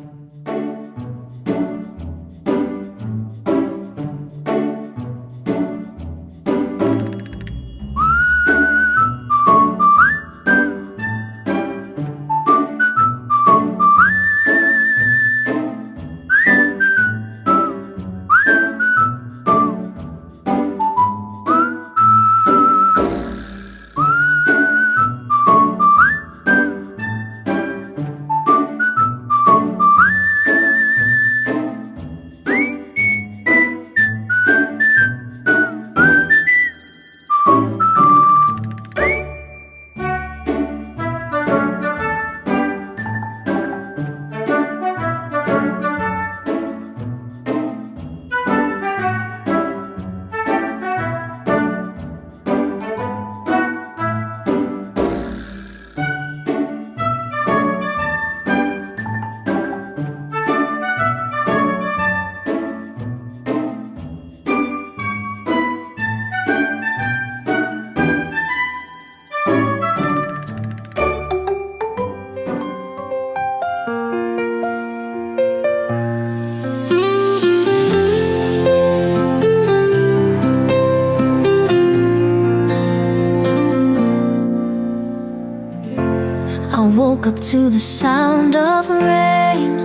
woke up to the sound of rain.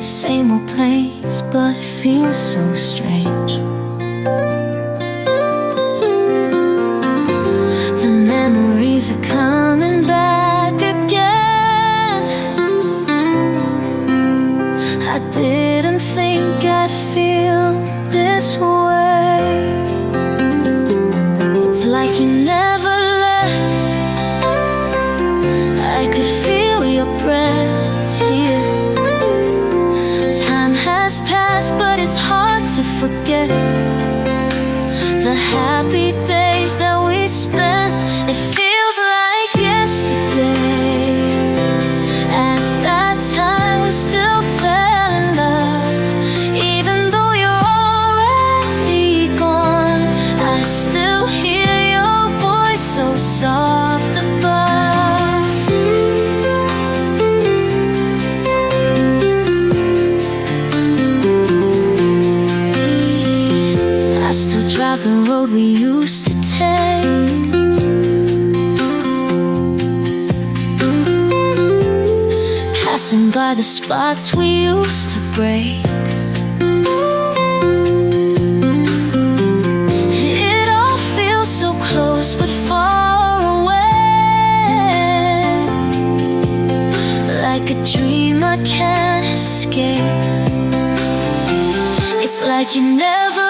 Same old place, but it feels so strange. The memories are coming back again. I didn't think I'd feel this way. It's like you never left. I could feel your breath here. Time has passed, but it's hard to forget the happy days that we spent. It feels like yesterday. At that time we still fell in love. Even though you're already gone, I still hear your voice so soft above. I still drive the road we used to take. Passing by the spots we used to break. It all feels so close but far away, like a dream I can't escape. It's like you never